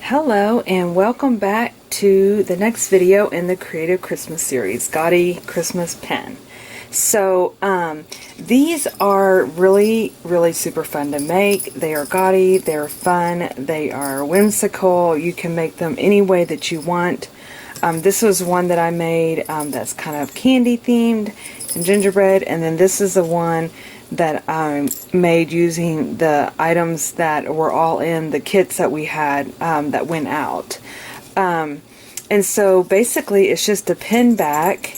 Hello and welcome back to the next video in the Creative Christmas series, Gaudy Christmas Pin. So these are really super fun to make. They are gaudy, they're fun, they are whimsical. You can make them any way that you want. This was one that I made that's kind of candy themed and gingerbread, and then this is the one that I made using the items that were all in the kits that we had that went out. And so basically it's just a pin back,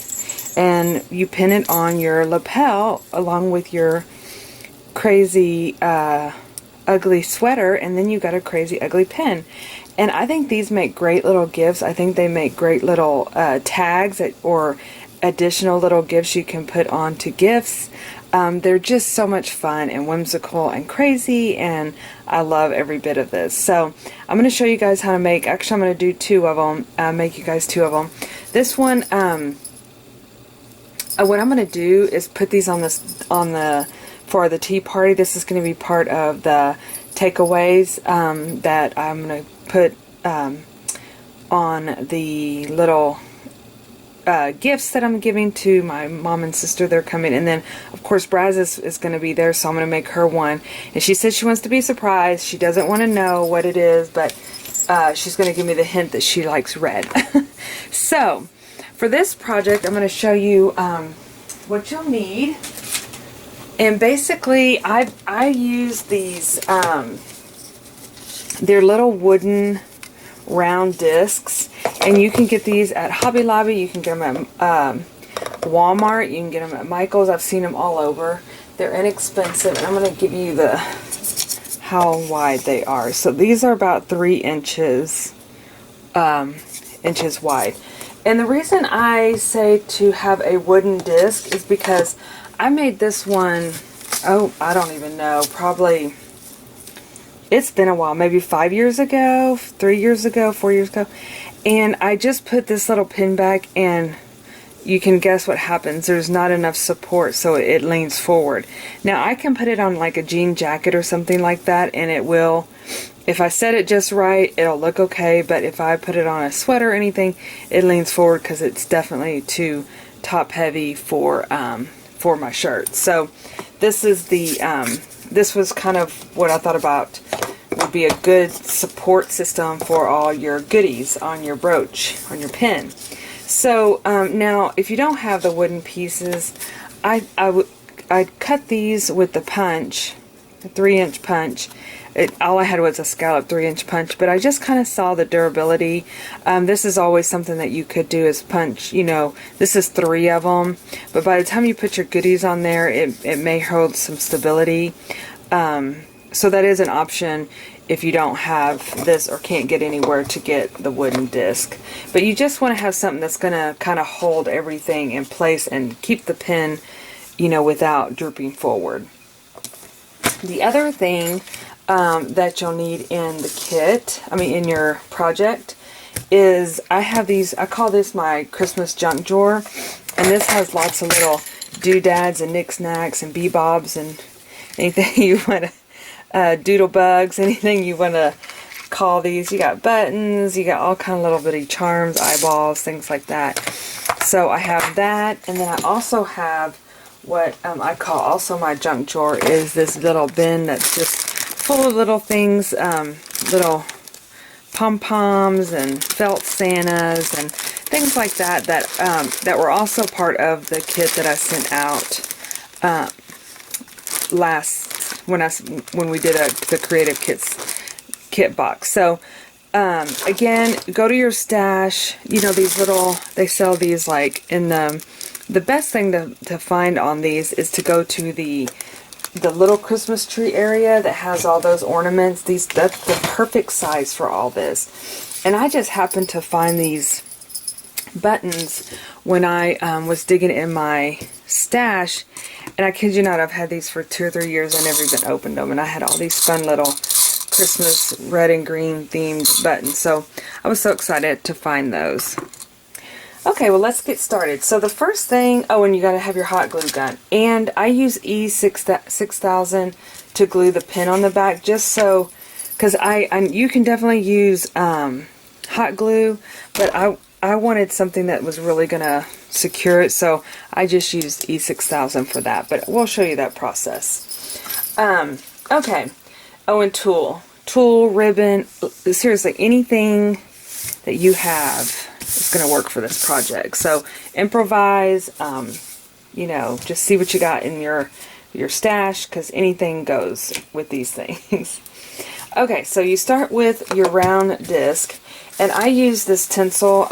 and you pin it on your lapel along with your crazy ugly sweater, and then you got a crazy ugly pin. And I think these make great little gifts. I think they make great little tags or additional little gifts you can put onto gifts. They're just so much fun and whimsical and crazy, and I love every bit of this. So I'm going to show you guys how to make, actually I'm going to do two of them, make you guys two of them. This one, what I'm going to do is put these on for the tea party. This is going to be part of the takeaways that I'm going to put on the little gifts that I'm giving to my mom and sister. They're coming, and then of course Braz is going to be there, so I'm going to make her one, and she says she wants to be surprised. She doesn't want to know what it is, but she's going to give me the hint that she likes red. So for this project I'm going to show you what you'll need, and basically I use these they're little wooden round discs, and you can get these at Hobby Lobby, you can get them at Walmart, you can get them at Michael's. I've seen them all over. They're inexpensive, and I'm going to give you how wide they are. So these are about 3 inches wide. And the reason I say to have a wooden disc is because I made this one, I don't even know, probably it's been a while, maybe 5 years ago, 3 years ago, 4 years ago, and I just put this little pin back, and you can guess what happens. There's not enough support, so it leans forward. Now I can put it on like a jean jacket or something like that, and it will, if I set it just right, it'll look okay, but if I put it on a sweater or anything, it leans forward because it's definitely too top heavy for my shirt. So this is this was kind of what I thought about would be a good support system for all your goodies on your brooch, on your pin. So now if you don't have the wooden pieces, I'd cut these with the punch, a 3-inch punch. All I had was a scallop 3-inch punch, but I just kind of saw the durability. This is always something that you could do is punch, you know, this is 3 of them, but by the time you put your goodies on there, it may hold some stability. So that is an option if you don't have this or can't get anywhere to get the wooden disc. But you just want to have something that's going to kind of hold everything in place and keep the pin, you know, without drooping forward. The other thing that you'll need in the kit, in your project, is I have these, I call this my Christmas junk drawer, and this has lots of little doodads and knickknacks and bebobs and anything you want to, doodle bugs, anything you want to call these. You got buttons, you got all kind of little bitty charms, eyeballs, things like that. So I have that, and then I also have what I call also my junk drawer, is this little bin that's just full of little things, little pom-poms and felt Santas and things like that that were also part of the kit that I sent out when we did the Creative kit box. So again, go to your stash. You know, these little, they sell these like in the best thing to find on these is to go to the little Christmas tree area that has all those ornaments. That's the perfect size for all this. And I just happened to find these buttons when I was digging in my stash, and I kid you not, I've had these for 2 or 3 years. I never even opened them, and I had all these fun little Christmas red and green themed buttons, so I was so excited to find those. Okay, well, let's get started. So the first thing, and you got to have your hot glue gun, and I use E6000 to glue the pin on the back, just so because you can definitely use hot glue, but I wanted something that was really gonna secure it, so I just used E6000 for that, but we'll show you that process. Okay. Oh, and tool, ribbon, seriously, anything that you have is gonna work for this project. So improvise, you know, just see what you got in your stash, because anything goes with these things. Okay, so you start with your round disc, and I use this tinsel.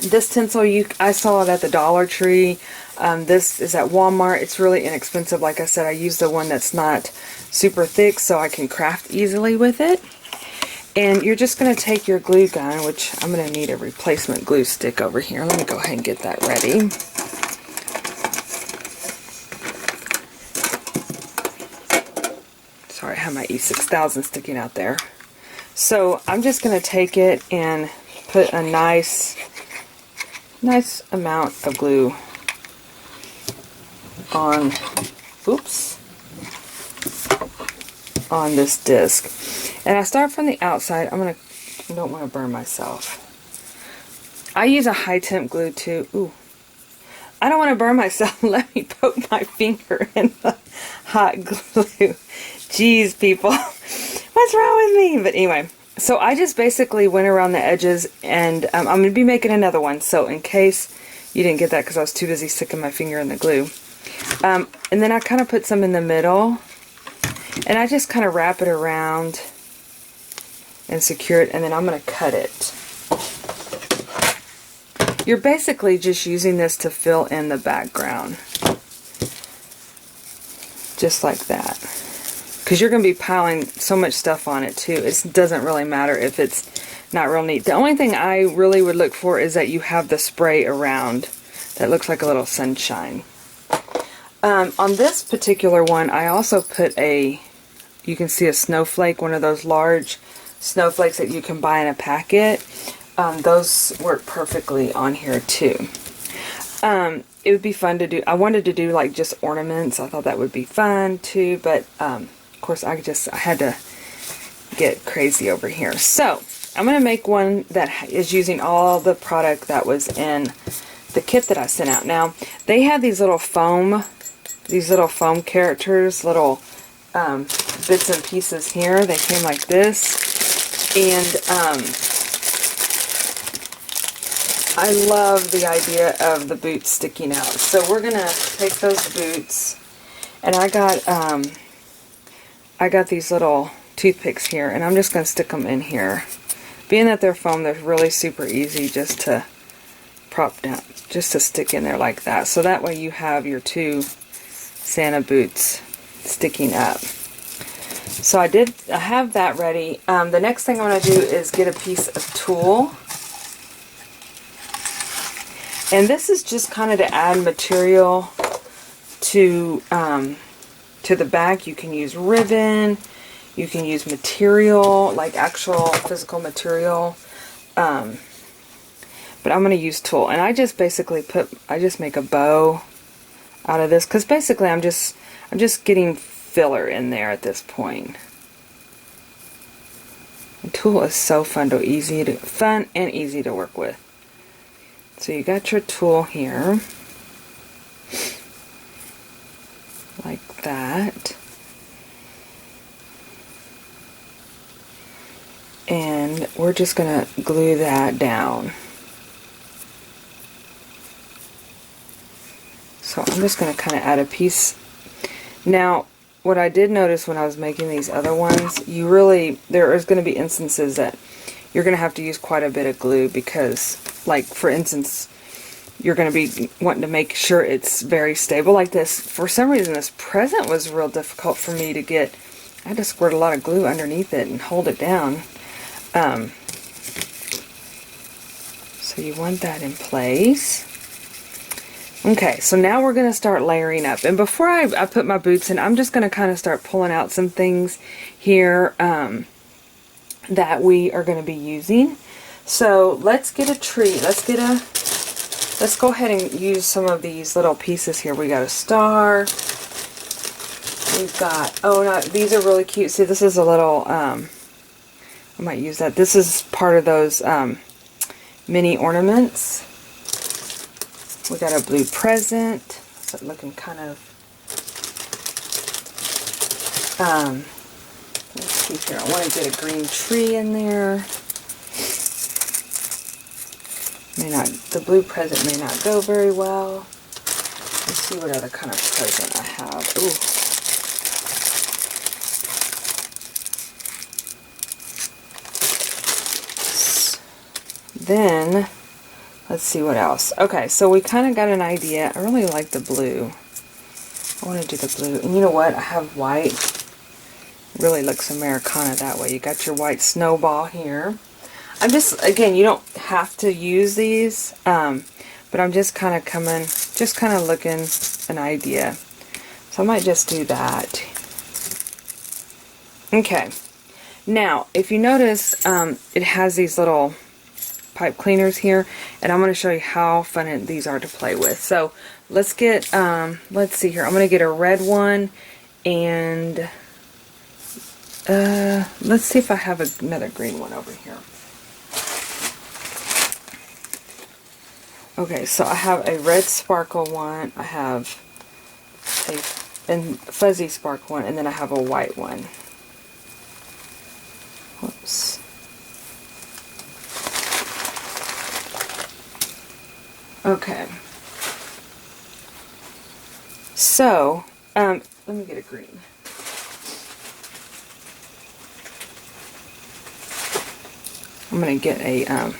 This tinsel, I saw it at the Dollar Tree. This is at Walmart. It's really inexpensive. Like I said, I use the one that's not super thick so I can craft easily with it. And you're just going to take your glue gun, which I'm going to need a replacement glue stick over here. Let me go ahead and get that ready. Sorry, I have my E6000 sticking out there. So I'm just going to take it and put a nice amount of glue on, on this disc. And I start from the outside. I don't want to burn myself. I use a high temp glue too. Ooh. I don't want to burn myself. Let me poke my finger in the hot glue. Jeez, people. What's wrong with me? But anyway, so I just basically went around the edges, and I'm going to be making another one. So in case you didn't get that because I was too busy sticking my finger in the glue. And then I kind of put some in the middle, and I just kind of wrap it around and secure it, and then I'm going to cut it. You're basically just using this to fill in the background. Just like that. Because you're going to be piling so much stuff on it too. It doesn't really matter if it's not real neat. The only thing I really would look for is that you have the spray around that looks like a little sunshine. On this particular one, I also put you can see a snowflake, one of those large snowflakes that you can buy in a packet. Those work perfectly on here too. It would be fun to do. I wanted to do like just ornaments. I thought that would be fun too, but of course I had to get crazy over here. So I'm going to make one that is using all the product that was in the kit that I sent out. Now they have these little foam characters, little bits and pieces here. They came like this, and I love the idea of the boots sticking out. So we're gonna take those boots, and I got these little toothpicks here, and I'm just gonna stick them in here. Being that they're foam, they're really super easy just to prop down, just to stick in there like that. So that way you have your two Santa boots sticking up. So I have that ready. The next thing I'm gonna do is get a piece of tulle. And this is just kind of to add material to the back. You can use ribbon, you can use material, like actual physical material. But I'm going to use tulle. And I just basically make a bow out of this, because basically I'm just getting filler in there at this point. And tulle is so fun and easy to work with. So you got your tulle here, like that, and we're just going to glue that down. So I'm just going to kind of add a piece. Now, what I did notice when I was making these other ones, there is going to be instances that you're going to have to use quite a bit of glue, because, like, for instance, you're going to be wanting to make sure it's very stable like this. For some reason, this present was real difficult for me to get. I had to squirt a lot of glue underneath it and hold it down. So you want that in place. Okay, so now we're going to start layering up. And before I put my boots in, I'm just going to kind of start pulling out some things here that we are going to be using. So let's get a tree. Let's go ahead and use some of these little pieces here. We got a star. We've got, oh no, these are really cute. See, this is a little, I might use that. This is part of those mini ornaments. We got a blue present. So looking kind of, let's see here. I want to get a green tree in there. May not, the blue present may not go very well. Let's see what other kind of present I have. Ooh. Then, let's see what else. Okay, so we kind of got an idea. I really like the blue. I want to do the blue. And you know what? I have white. Really looks Americana that way. You got your white snowball here. I'm just, again, you don't have to use these, but I'm just kind of looking an idea. So I might just do that. Okay. Now, if you notice, it has these little pipe cleaners here, and I'm going to show you how fun these are to play with. So let's get, let's see here. I'm going to get a red one, and let's see if I have another green one over here. Okay, so I have a red sparkle one, I have a fuzzy sparkle one, and then I have a white one. Whoops. Okay. So, let me get a green. I'm going to get a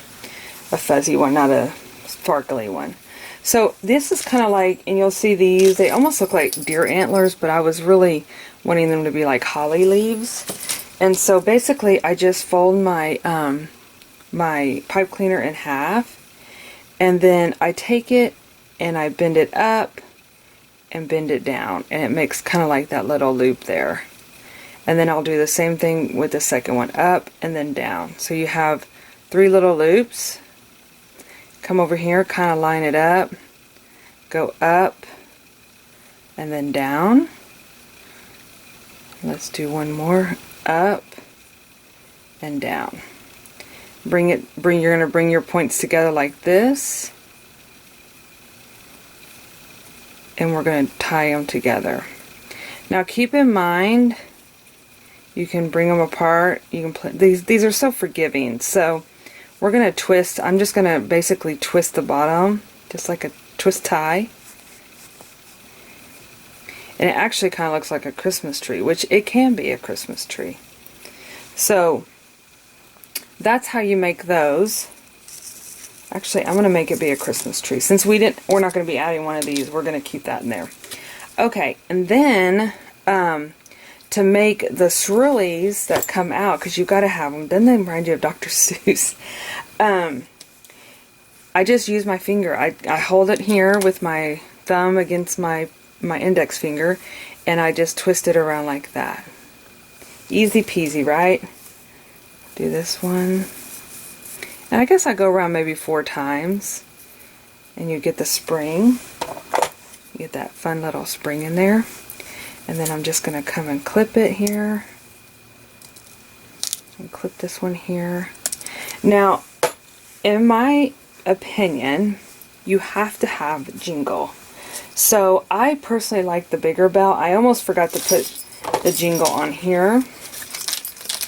fuzzy one, not a sparkly one. So this is kind of like, and you'll see these, they almost look like deer antlers, but I was really wanting them to be like holly leaves. And so basically I just fold my my pipe cleaner in half, and then I take it and I bend it up and bend it down, and it makes kind of like that little loop there. And then I'll do the same thing with the second one, up and then down. So you have 3 little loops. Come over here, kind of line it up, go up, and then down. Let's do one more, up and down. You're going to bring your points together like this, and we're going to tie them together. Now keep in mind, you can bring them apart. You can play, these are so forgiving. So we're going to twist. I'm just going to basically twist the bottom, just like a twist tie. And it actually kind of looks like a Christmas tree, which it can be a Christmas tree. So that's how you make those. Actually, I'm going to make it be a Christmas tree. Since we're not going to be adding one of these, we're going to keep that in there. Okay, and then to make the swirlies that come out, because you've got to have them, then they remind you of Dr. Seuss. I just use my finger. I hold it here with my thumb against my index finger, and I just twist it around like that. Easy peasy, right? Do this one. And I guess I go around maybe 4 times, and you get the spring. You get that fun little spring in there. And then I'm just going to come and clip it here. And clip this one here. Now, in my opinion, you have to have jingle. So I personally like the bigger bell. I almost forgot to put the jingle on here.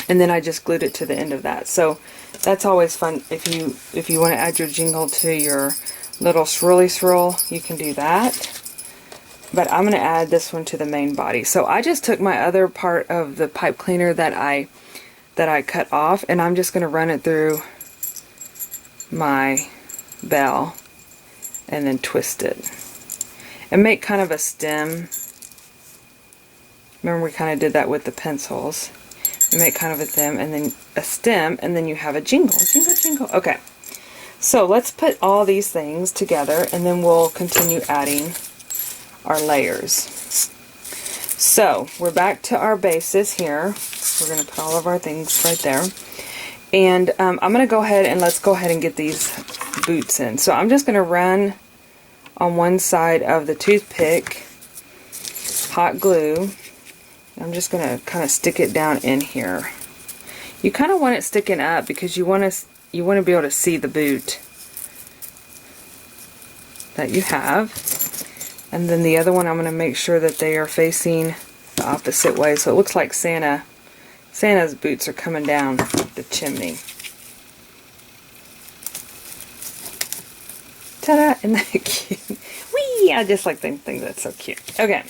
And then I just glued it to the end of that. So that's always fun. If you want to add your jingle to your little swirly swirl, you can do that. But I'm going to add this one to the main body. So I just took my other part of the pipe cleaner that I cut off, and I'm just going to run it through my bell and then twist it. And make kind of a stem. Remember, we kind of did that with the pencils. You make kind of a stem, and then you have a jingle. Jingle, jingle. Okay. So let's put all these things together, and then we'll continue adding our layers. So we're back to our bases here. We're going to put all of our things right there. And I'm going to go ahead and let's go ahead and get these boots in. So I'm just going to run on one side of the toothpick hot glue, I'm just going to kind of stick it down in here. You kind of want it sticking up because you want to be able to see the boot that you have. And then the other one, I'm going to make sure that they are facing the opposite way. So it looks like Santa's boots are coming down the chimney. Ta-da! Isn't that cute? Whee! I just like think that's so cute. Okay,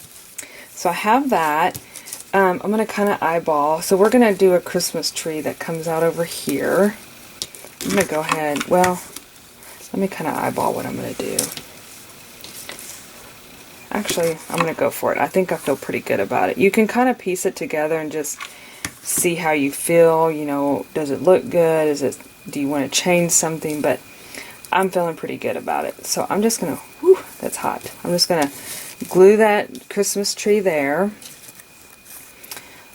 so I have that. I'm going to kind of eyeball. So we're going to do a Christmas tree that comes out over here. I'm going to go ahead, well, let me kind of eyeball what I'm going to do. Actually, I'm going to go for it. I think I feel pretty good about it. You can kind of piece it together and just see how you feel. You know, does it look good? Do you want to change something? But I'm feeling pretty good about it. So I'm just going to, whew, that's hot. I'm just going to glue that Christmas tree there.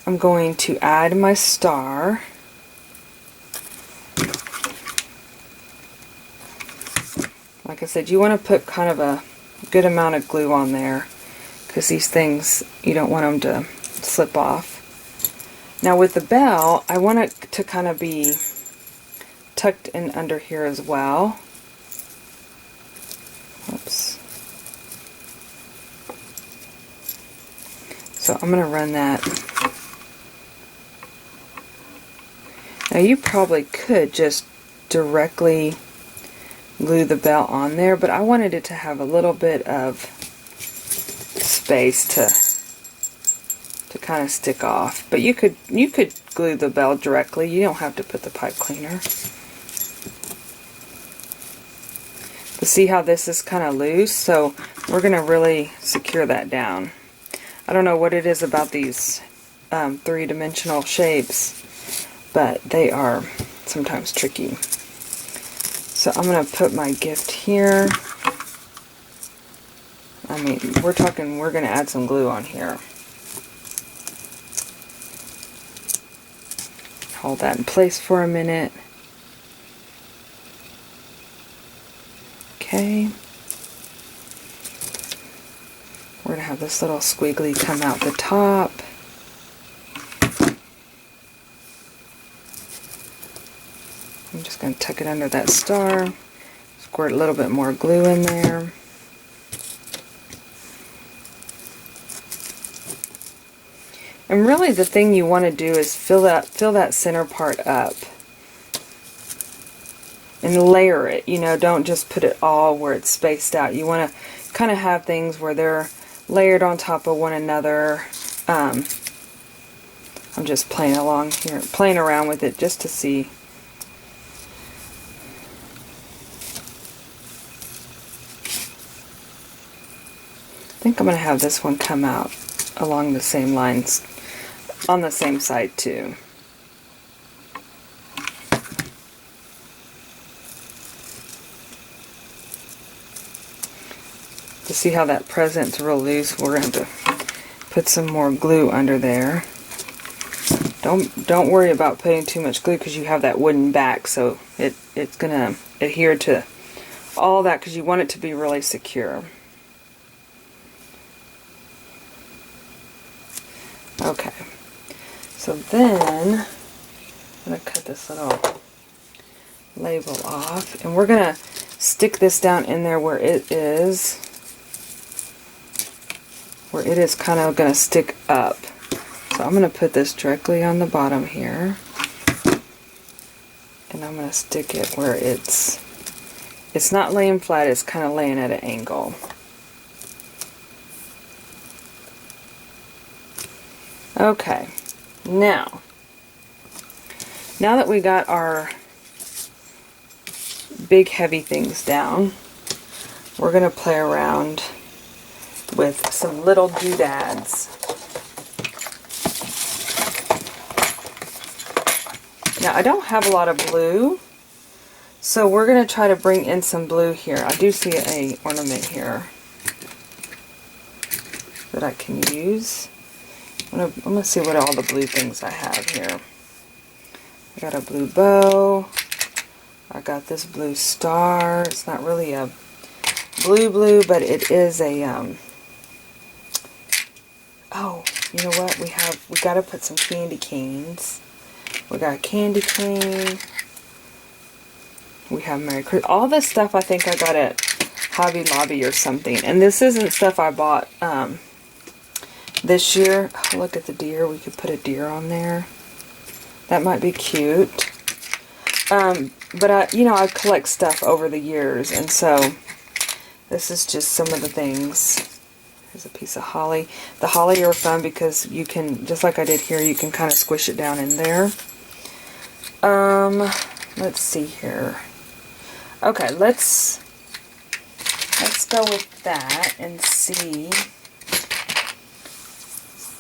I'm going to add my star. Like I said, you want to put kind of a good amount of glue on there because these things, you don't want them to slip off. Now with the bell, I want it to kind of be tucked in under here as well. Oops. So I'm going to run that. Now you probably could just directly glue the bell on there, but I wanted it to have a little bit of space to kind of stick off. But you could glue the bell directly. You don't have to put the pipe cleaner. But see how this is kind of loose? So we're going to really secure that down. I don't know what it is about these three-dimensional shapes, but they are sometimes tricky. So I'm going to put my gift here. I mean, we're going to add some glue on here. Hold that in place for a minute. Okay. We're going to have this little squiggly come out the top. I'm just going to tuck it under that star, squirt a little bit more glue in there. And really the thing you want to do is fill that center part up and layer it. You know, don't just put it all where it's spaced out. You want to kind of have things where they're layered on top of one another. I'm just playing around with it just to see. I think I'm going to have this one come out along the same lines on the same side too. To see how that present's real loose, we're going to put some more glue under there. Don't worry about putting too much glue because you have that wooden back, so it's going to adhere to all that because you want it to be really secure. Okay, so then I'm going to cut this little label off, and we're going to stick this down in there where it is kind of going to stick up. So I'm going to put this directly on the bottom here, and I'm going to stick it where it's not laying flat, it's kind of laying at an angle. Okay, now that we got our big heavy things down, we're going to play around with some little doodads. Now I don't have a lot of blue, so we're going to try to bring in some blue here. I do see an ornament here that I can use. I'm going to see what all the blue things I have here. I got a blue bow. I got this blue star. It's not really a blue, but it is a, oh, you know what? We got to put some candy canes. We got a candy cane. We have Merry Christmas. All this stuff I think I got at Hobby Lobby or something. And this isn't stuff I bought this year. Oh, look at the deer. We could put a deer on there. That might be cute. But I collect stuff over the years, and so this is just some of the things. Here's a piece of holly. The holly are fun because you can, just like I did here, you can kind of squish it down in there. Let's see here. Okay, let's go with that and see.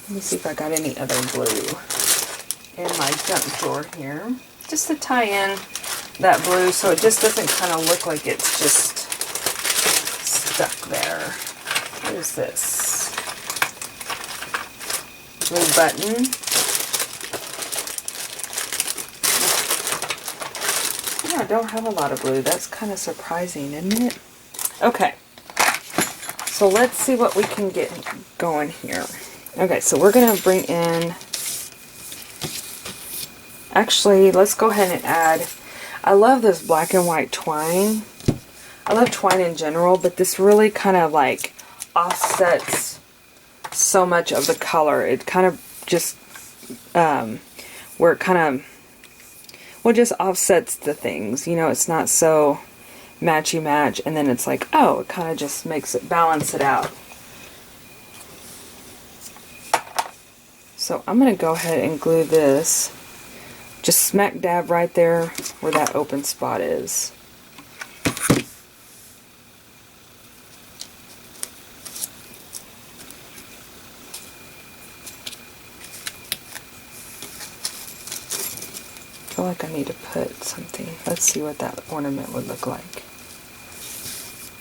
Let me see if I got any other glue in my junk drawer here. Just to tie in that blue so it just doesn't kind of look like it's just stuck there. What is this? Blue button. Yeah, I don't have a lot of blue. That's kind of surprising, isn't it? Okay. So let's see what we can get going here. Okay, so we're going to bring in... Actually, let's go ahead and add... I love this black and white twine. I love twine in general, but this really kind of like offsets so much of the color. It kind of just, where it kind of, well, just offsets the things. You know, it's not so matchy match, and then it's like, oh, it kind of just makes it balance it out. So I'm going to go ahead and glue this just smack dab right there where that open spot is. I feel like I need to put something. Let's see what that ornament would look like.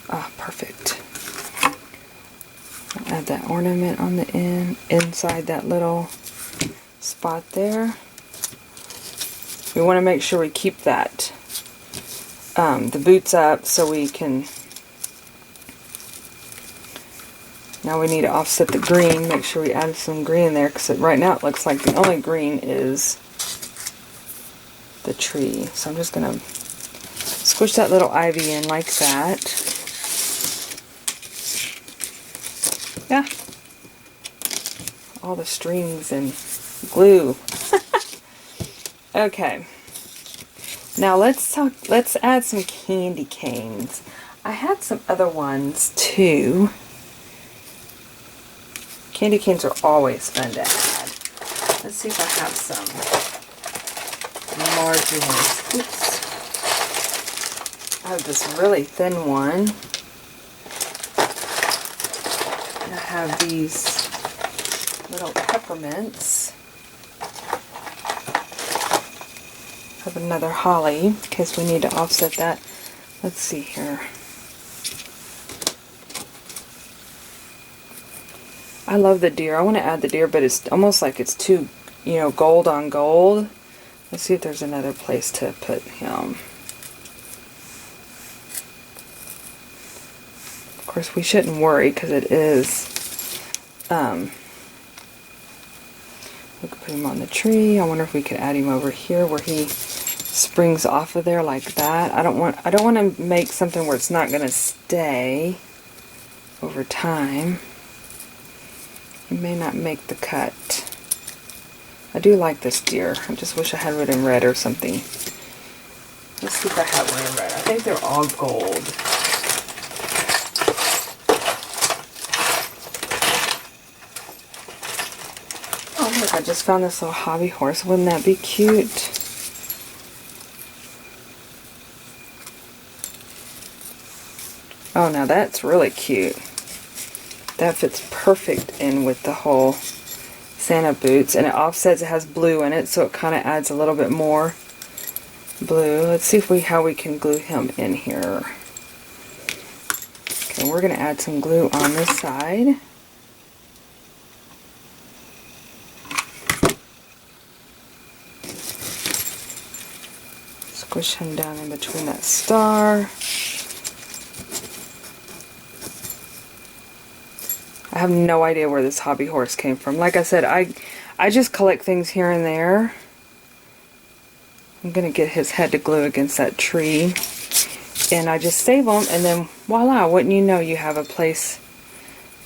Ah, perfect. I'll add that ornament on the inside that little spot there. We want to make sure we keep that the boots up so we can. Now we need to offset the green. Make sure we add some green in there because right now it looks like the only green is the tree. So I'm just going to squish that little ivy in like that. Yeah. All the strings and glue. Okay. Now let's add some candy canes. I had some other ones too. Candy canes are always fun to add. Let's see if I have some larger ones. Oops. I have this really thin one. And I have these little peppermints. I have another holly in case we need to offset that. Let's see here. I love the deer. I want to add the deer, but it's almost like it's too, you know, gold on gold. Let's see if there's another place to put him. Of course, we shouldn't worry because it is. We could put him on the tree. I wonder if we could add him over here where he springs off of there like that. I don't want to make something where it's not going to stay over time. It may not make the cut. I do like this deer. I just wish I had it in red or something. Let's see if I have one in red. I think they're all gold. Oh look, I just found this little hobby horse. Wouldn't that be cute? Oh, now that's really cute. That fits perfect in with the whole Santa boots, and it offsets. It has blue in it, so it kind of adds a little bit more blue. Let's see if how we can glue him in here. Okay, we're going to add some glue on this side. Squish him down in between that star. I have no idea where this hobby horse came from. Like I said, I just collect things here and there. I'm going to get his head to glue against that tree. And I just save them, and then voila, wouldn't you know, you have a place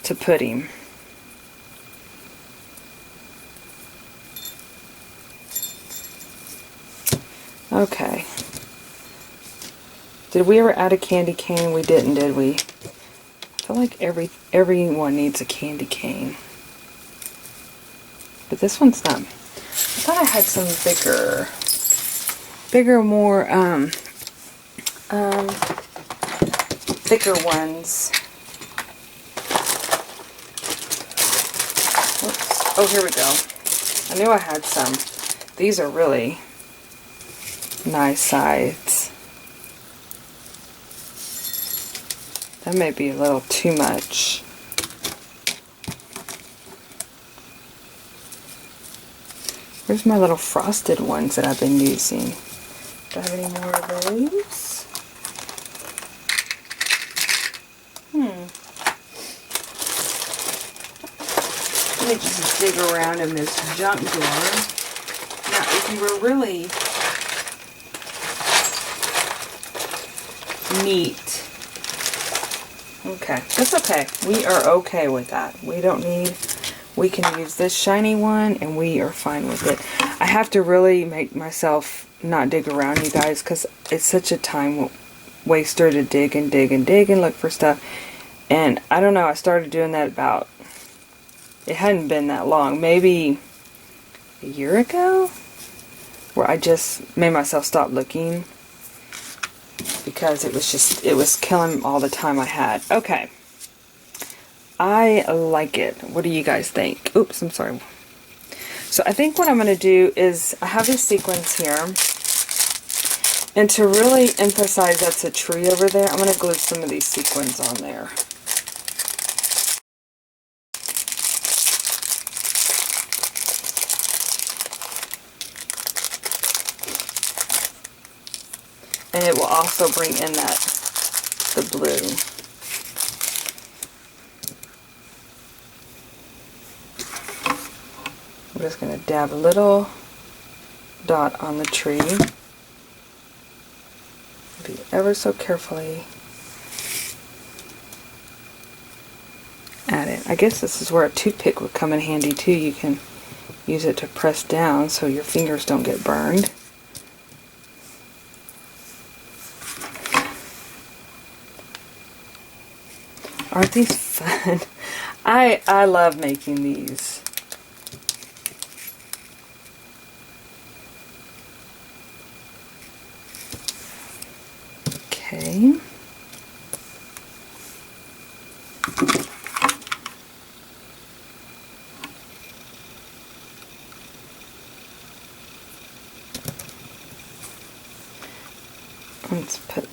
to put him. Okay. Did we ever add a candy cane? We didn't, did we? I feel like everyone needs a candy cane. But this one's not. I thought I had some bigger, more, thicker ones. Whoops. Oh, here we go. I knew I had some. These are really nice sides. That may be a little too much. Where's my little frosted ones that I've been using? Do I have any more of those? Let me just dig around in this junk drawer. Now, if you were really neat, okay, that's okay. We are okay with that. We don't need, we can use this shiny one and we are fine with it. I have to really make myself not dig around, you guys, because it's such a time waster to dig and dig and dig and look for stuff. And I don't know, I started doing that about, it hadn't been that long, maybe a year ago, where I just made myself stop looking because it was killing all the time I had. Okay. I like it. What do you guys think? Oops, I'm sorry. So I think what I'm going to do is, I have this sequins here, and to really emphasize that's a tree over there, I'm going to glue some of these sequins on there. And it will also bring in the blue. I'm just going to dab a little dot on the tree. Be ever so carefully at it. I guess this is where a toothpick would come in handy too. You can use it to press down so your fingers don't get burned. Aren't these fun? I love making these. Okay. Let's put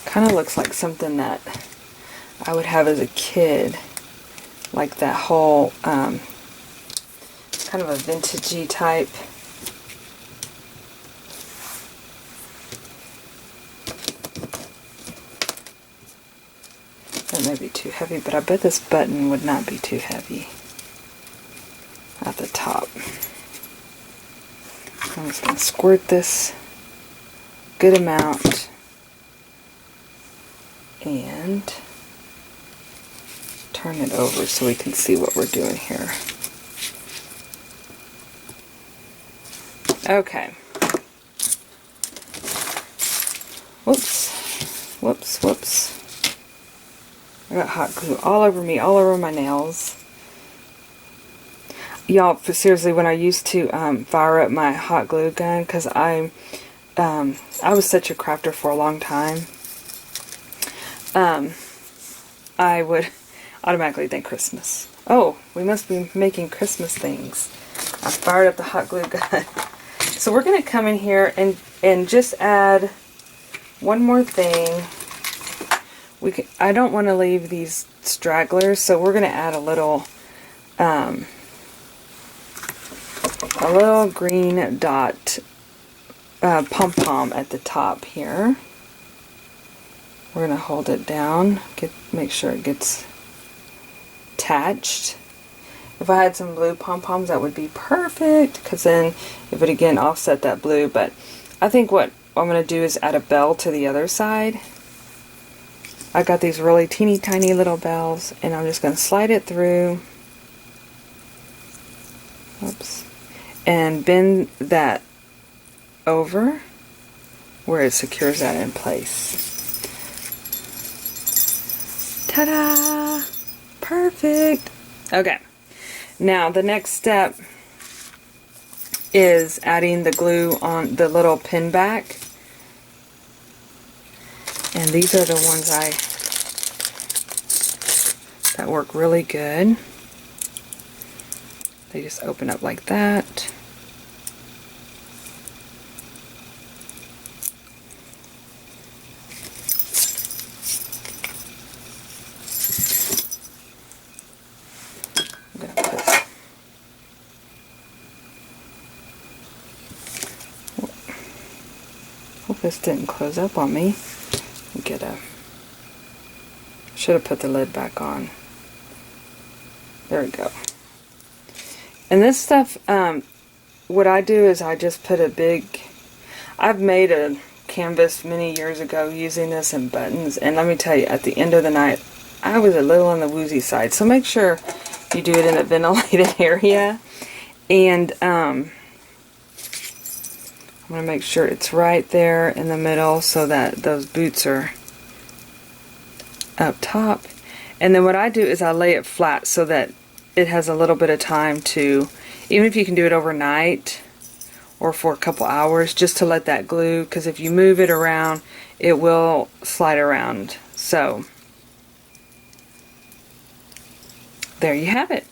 kind of looks like something that I would have as a kid, like that whole kind of a vintagey type. That may be too heavy, but I bet this button would not be too heavy at the top. I'm just going to squirt this good amount and turn it over so we can see what we're doing here. Okay. Whoops. Whoops, whoops. I got hot glue all over me, all over my nails. Y'all, seriously, when I used to fire up my hot glue gun, because I was such a crafter for a long time, I would automatically think Christmas. Oh, we must be making Christmas things. I fired up the hot glue gun. So we're going to come in here and just add one more thing. I don't want to leave these stragglers, so we're going to add a little a little green dot pom-pom at the top here. We're going to hold it down, make sure it gets attached. If I had some blue pom-poms, that would be perfect, because then it would again offset that blue. But I think what I'm going to do is add a bell to the other side. I got these really teeny tiny little bells, and I'm just going to slide it through. Oops. And bend that over where it secures that in place. Ta-da! Perfect! Okay. Now the next step is adding the glue on the little pin back. And these are the ones that work really good. They just open up like that. I'm gonna put, hope this didn't close up on me. Should have put the lid back on. There we go. And this stuff, what I do is I just put I've made a canvas many years ago using this in buttons, and let me tell you, at the end of the night, I was a little on the woozy side. So make sure you do it in a ventilated area, and I'm going to make sure it's right there in the middle so that those boots are up top. And then what I do is I lay it flat so that it has a little bit of time to, even if you can do it overnight or for a couple hours, just to let that glue, because if you move it around, it will slide around. So there you have it.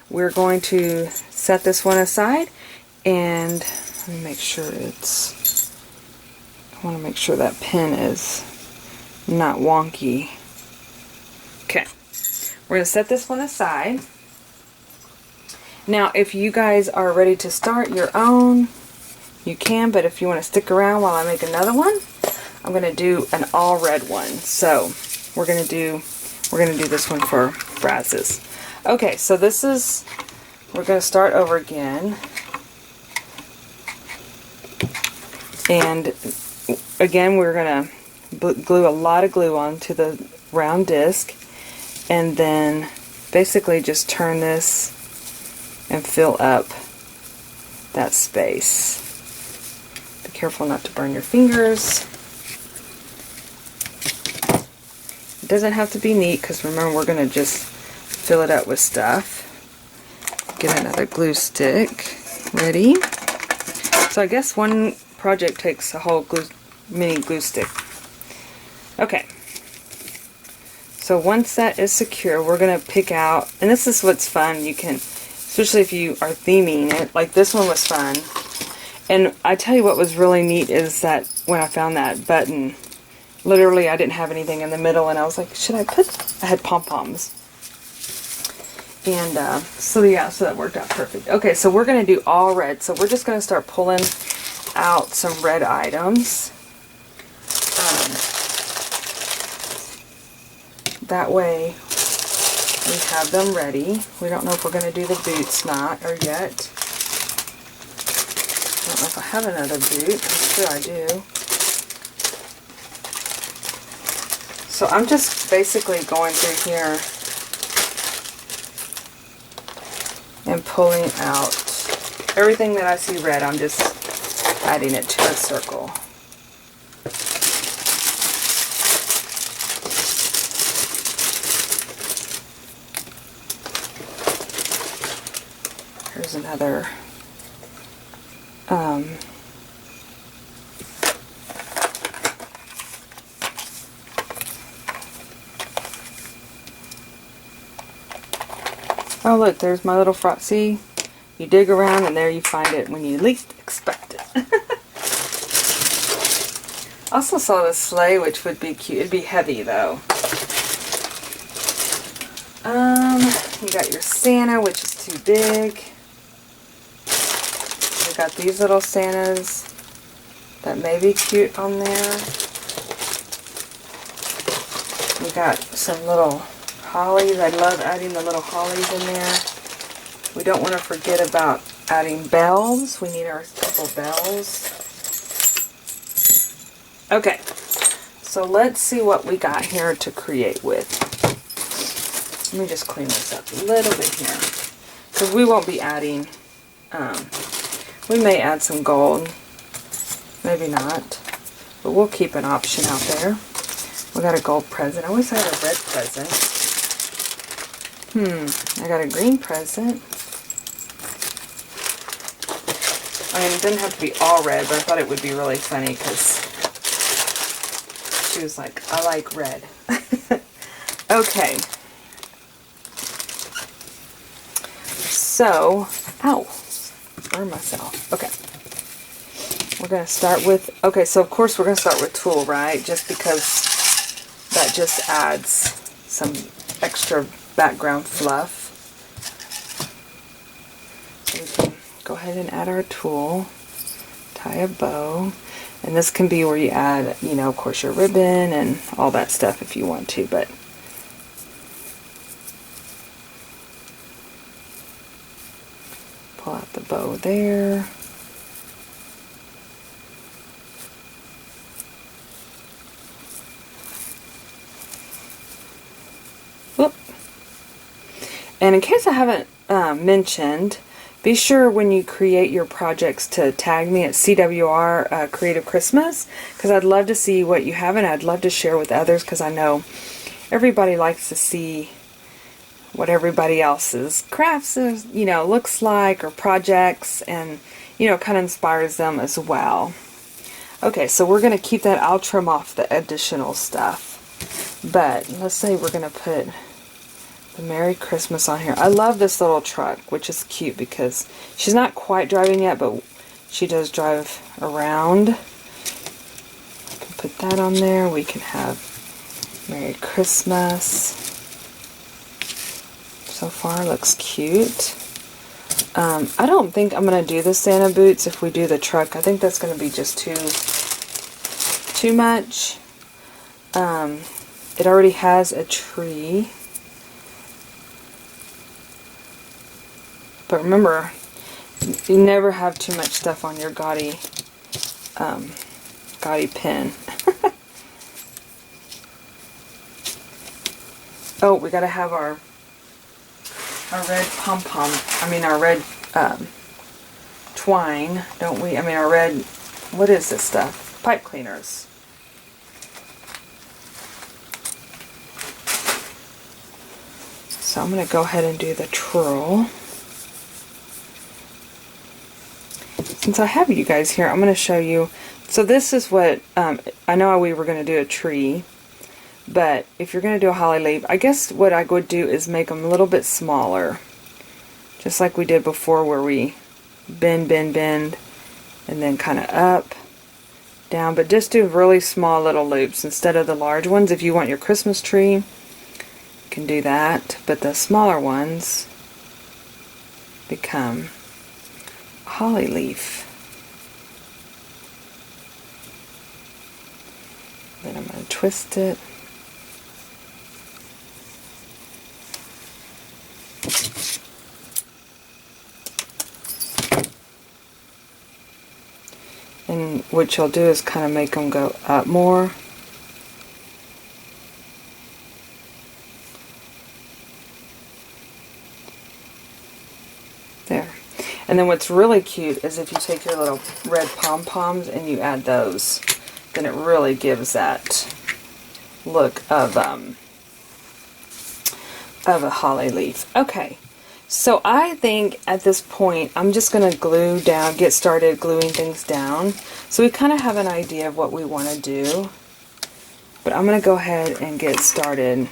We're going to set this one aside, and let me make sure I want to make sure that pin is not wonky. Okay, we're going to set this one aside. Now, if you guys are ready to start your own, you can, but if you want to stick around while I make another one, I'm going to do an all red one. So we're going to do this one for Brazos. Okay, so we're going to start over again. And again, we're going to glue a lot of glue onto the round disc, and then basically just turn this and fill up that space. Be careful not to burn your fingers. It doesn't have to be neat, because remember, we're going to just fill it up with stuff. Get another glue stick ready. So I guess one project takes a whole mini glue stick. Okay. So once that is secure, we're going to pick out, and this is what's fun, you can, especially if you are theming it, like this one was fun. And I tell you what was really neat is that when I found that button, literally I didn't have anything in the middle, and I was like, I had pom-poms. And so that worked out perfect. Okay, so we're going to do all red. So we're just going to start pulling out some red items. That way we have them ready. We don't know if we're going to do the boots yet. I don't know if I have another boot. I'm sure I do. So I'm just basically going through here and pulling out everything that I see red. I'm just adding it to a circle. Here's another oh look, there's my little frog. See? You dig around and there you find it when you least expect it. Also saw this sleigh, which would be cute. It'd be heavy though. You got your Santa, which is too big. got these little Santas that may be cute on there. We got some little hollies. I love adding the little hollies in there. We don't want to forget about adding bells. We need our couple bells. Okay, so let's see what we got here to create with. Let me just clean this up a little bit here, because we won't be adding, we may add some gold, maybe not, but we'll keep an option out there. We got a gold present. I always had a red present. I got a green present. I mean, it didn't have to be all red, but I thought it would be really funny because she was like, I like red. Okay. So, ow, burned myself. Okay. We're going to start with, okay, so of course we're going to start with tulle, right? Just because that just adds some extra background fluff. So we can go ahead and add our tulle, tie a bow, and this can be where you add, you know, of course, your ribbon and all that stuff if you want to, but pull out the bow there. Whoop. And in case I haven't mentioned, be sure when you create your projects to tag me at CWR Creative Christmas, because I'd love to see what you have and I'd love to share with others, because I know everybody likes to see what everybody else's crafts is, you know, looks like, or projects, and you know, kind of inspires them as well. Okay, so we're going to keep that. I'll trim off the additional stuff, but let's say we're going to put the Merry Christmas on here. I love this little truck, which is cute because she's not quite driving yet, but she does drive around. I can put that on there. We can have Merry Christmas. So far looks cute. I don't think I'm going to do the Santa boots if we do the truck. I think that's going to be just too much. It already has a tree. But remember, you never have too much stuff on your Gaudy pin. Oh, we gotta have our red pom-pom, our red twine, don't we? Our red, what is this stuff? Pipe cleaners. So I'm gonna go ahead and do the twirl. Since I have you guys here, I'm going to show you. So this is what, I know we were going to do a tree, but if you're going to do a holly leaf, I guess what I would do is make them a little bit smaller. Just like we did before, where we bend, and then kind of up, down. But just do really small little loops instead of the large ones. If you want your Christmas tree, you can do that. But the smaller ones become holly leaf. Then I'm going to twist it. And what you'll do is kind of make them go up more. There. And then what's really cute is if you take your little red pom-poms and you add those, then it really gives that look of a holly leaf. Okay, so I think at this point I'm just going to get started gluing things down. So we kind of have an idea of what we want to do. But I'm going to go ahead and get started.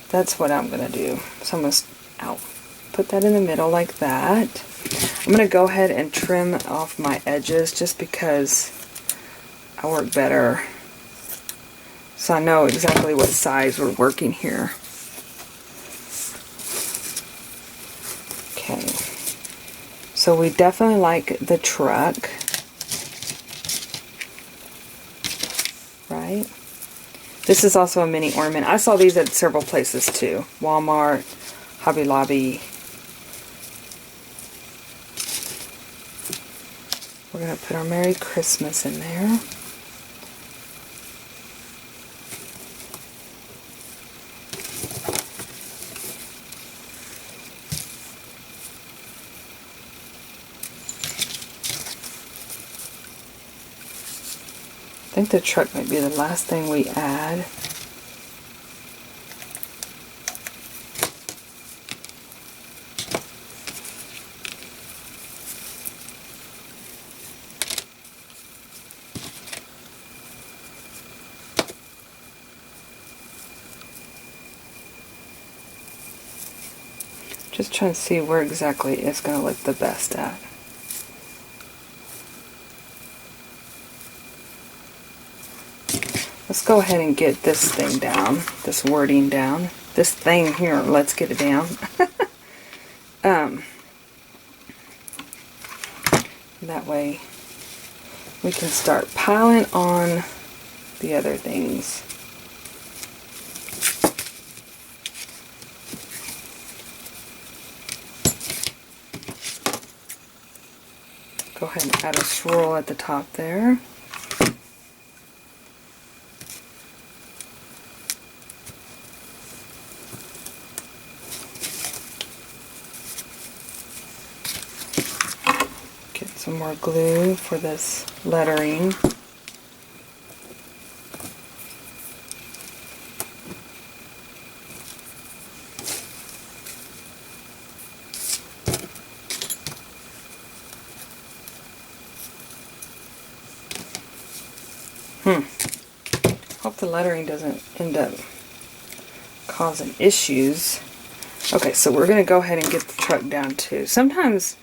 That's what I'm going to do. So I'm going to put that in the middle like that. I'm going to go ahead and trim off my edges just because I work better. So I know exactly what size we're working here. So we definitely like the truck, right? This is also a mini ornament. I saw these at several places too. Walmart, Hobby Lobby. We're going to put our Merry Christmas in there. I think the truck might be the last thing we add. Just trying to see where exactly it's going to look the best at. Let's go ahead and get this thing down, this wording down. This thing here, let's get it down. That way we can start piling on the other things. Go ahead and add a swirl at the top there. Get some more glue for this lettering. Hope the lettering doesn't end up causing issues. Okay, so we're going to go ahead and get the truck down too. Sometimes,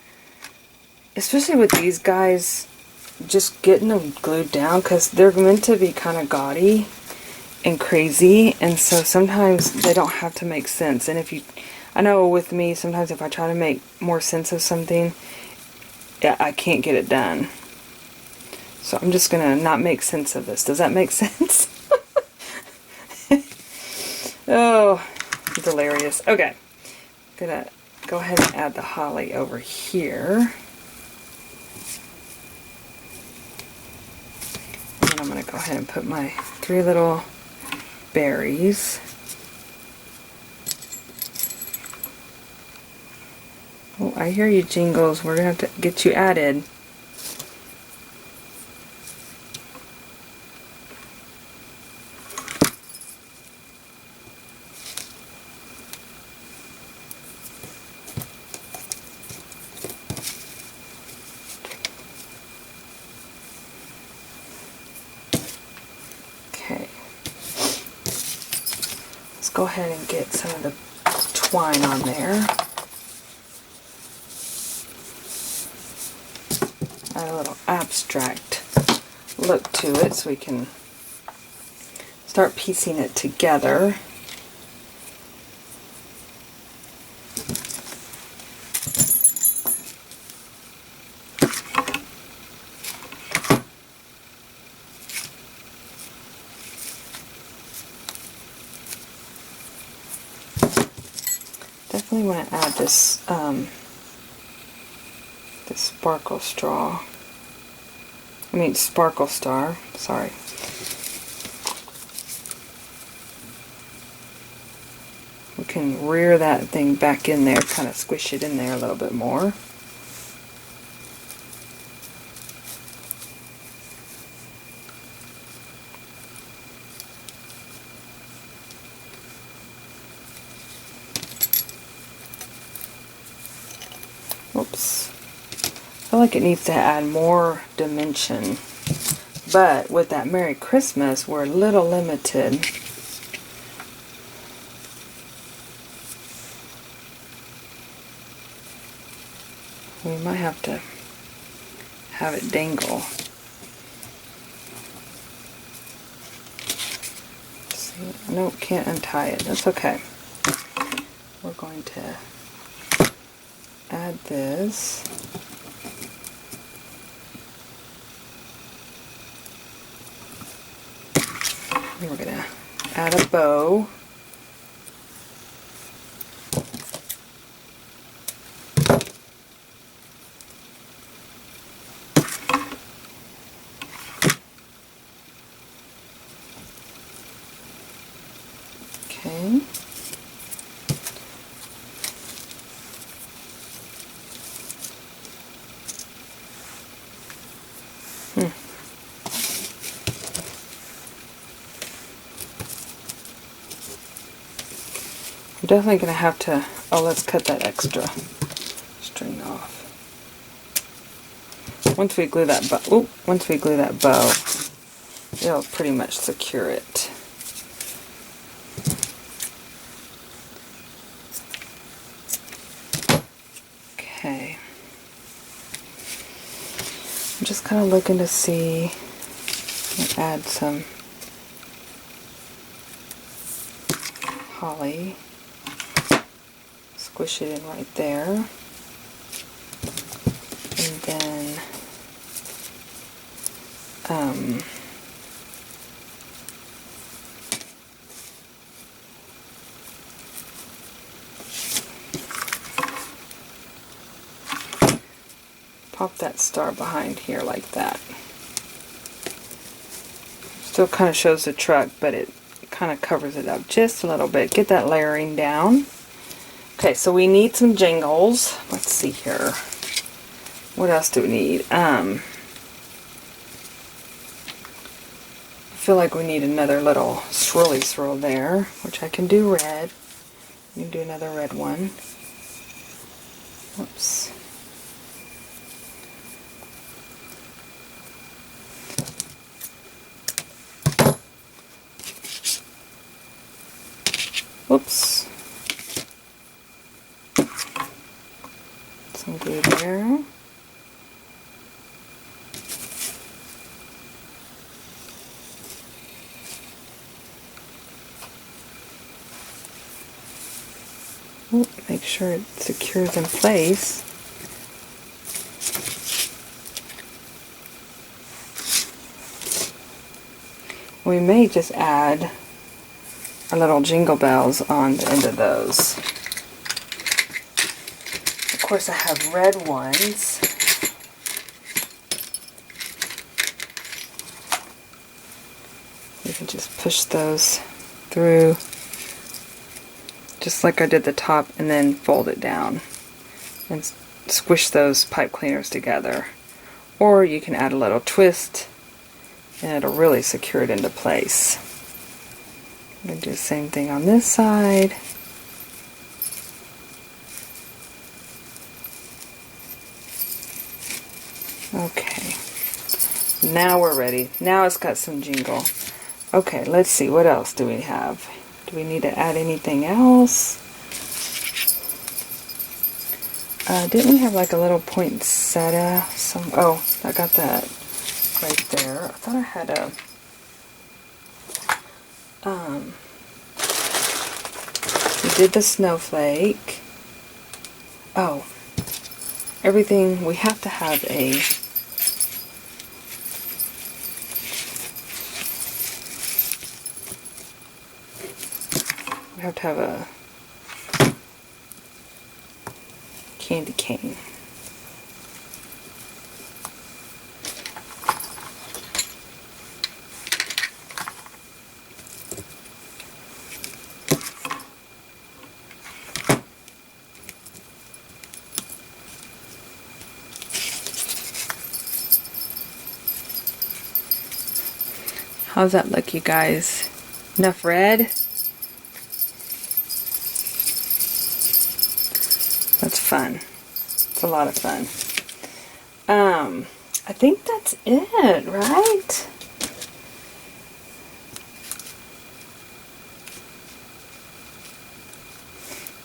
especially with these guys, just getting them glued down, because they're meant to be kind of gaudy and crazy, and so sometimes they don't have to make sense. And if you, I know with me, sometimes if I try to make more sense of something, I can't get it done. So I'm just going to not make sense of this. Does that make sense? Oh, it's hilarious. Okay. I'm going to go ahead and add the holly over here. And then I'm going to go ahead and put my 3 little berries. Oh, I hear you, Jingles. We're going to have to get you added. Okay. Let's go ahead and get some of the twine on there. Add a little abstract look to it so we can start piecing it together. Definitely want to add this this sparkle straw. I mean sparkle star, sorry. We can rear that thing back in there, kind of squish it in there a little bit more. Oops. I feel like it needs to add more dimension. But with that Merry Christmas, we're a little limited. We might have to have it dangle. See, no, can't untie it. That's okay. We're going to add this. And we're going to add a bow. Okay. I'm definitely going to have to, let's cut that extra string off. Once we glue that bow, it'll pretty much secure it. Okay. I'm just kind of looking to see, add some holly. Squish it in right there. And then pop that star behind here like that. Still kind of shows the truck, but it kind of covers it up just a little bit. Get that layering down. Okay, so we need some jingles. Let's see here. What else do we need? I feel like we need another little swirly swirl there, which I can do red. You can do another red one. Oops. Whoops. Some glue there. Make sure it secures in place. We may just add our little jingle bells on the end of those. Of course, I have red ones. You can just push those through just like I did the top, and then fold it down and squish those pipe cleaners together. Or you can add a little twist and it'll really secure it into place. I'm going to do the same thing on this side. Okay, now we're ready. Now it's got some jingle. Okay, let's see, what else do we have? Do we need to add anything else? Didn't we have like a little poinsettia? Oh, I got that right there. I thought I had a we did the snowflake. Oh, everything, we have to have a candy cane. How's that look, you guys? Enough red? That's fun. It's a lot of fun. I think that's it, right?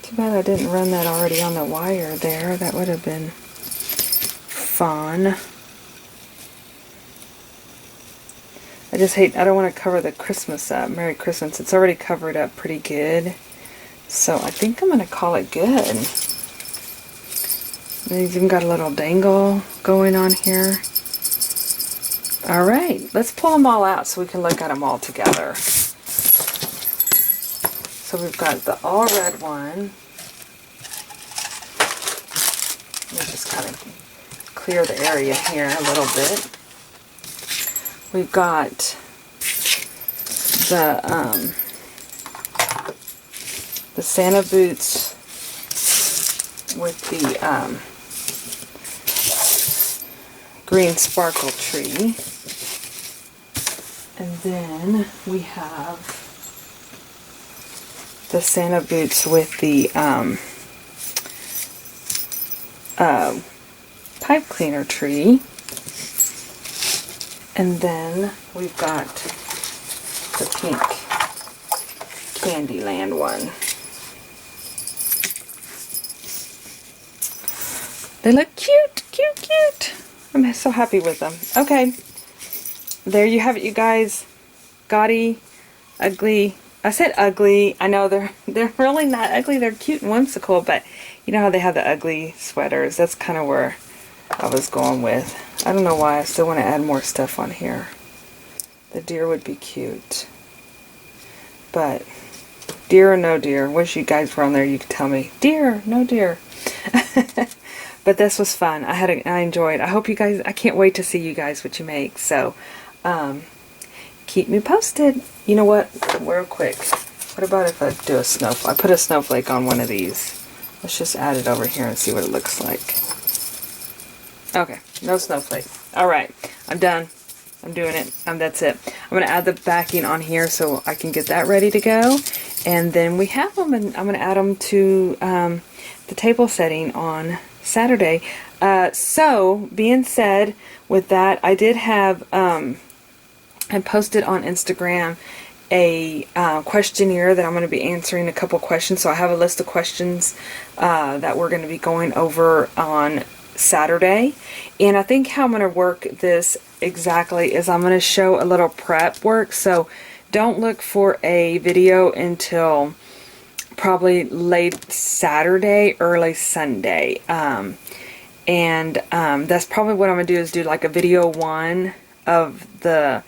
Too bad I didn't run that already on the wire there. That would have been fun. I just hate, I don't want to cover the Christmas up, Merry Christmas. It's already covered up pretty good. So I think I'm going to call it good. They've even got a little dangle going on here. Alright, let's pull them all out so we can look at them all together. So we've got the all red one. Let me just kind of clear the area here a little bit. We've got the Santa boots with the green sparkle tree. And then we have the Santa boots with the pipe cleaner tree. And then we've got the pink Candyland one. They look cute, cute, cute. I'm so happy with them. Okay, there you have it, you guys. Gaudy, ugly. I said ugly. I know they're really not ugly. They're cute and whimsical, but you know how they have the ugly sweaters. That's kind of where I was going with. I don't know why. I still want to add more stuff on here. The deer would be cute, but deer or no deer. Wish you guys were on there. You could tell me deer, no deer. But this was fun. I enjoyed. I hope you guys. I can't wait to see you guys what you make. So, keep me posted. You know what? Real quick. What about if I do a snowflake? I put a snowflake on one of these. Let's just add it over here and see what it looks like. Okay, no snowflake. Alright, I'm done. I'm doing it. That's it. I'm going to add the backing on here so I can get that ready to go. And then we have them, and I'm going to add them to the table setting on Saturday. So, being said, with that, I did have, I posted on Instagram a questionnaire that I'm going to be answering a couple questions. So I have a list of questions that we're going to be going over on Saturday. And I think how I'm going to work this exactly is I'm going to show a little prep work. So don't look for a video until probably late Saturday, early Sunday. That's probably what I'm going to do, is do like a video 1 of the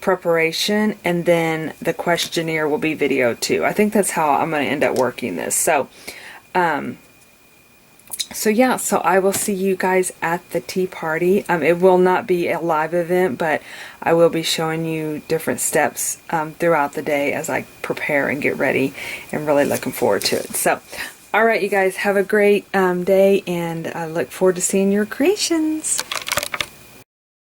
preparation, and then the questionnaire will be video 2. I think that's how I'm going to end up working this. So, yeah, so I will see you guys at the tea party. It will not be a live event, but I will be showing you different steps throughout the day as I prepare and get ready, and really looking forward to it. So, alright you guys, have a great day, and I look forward to seeing your creations.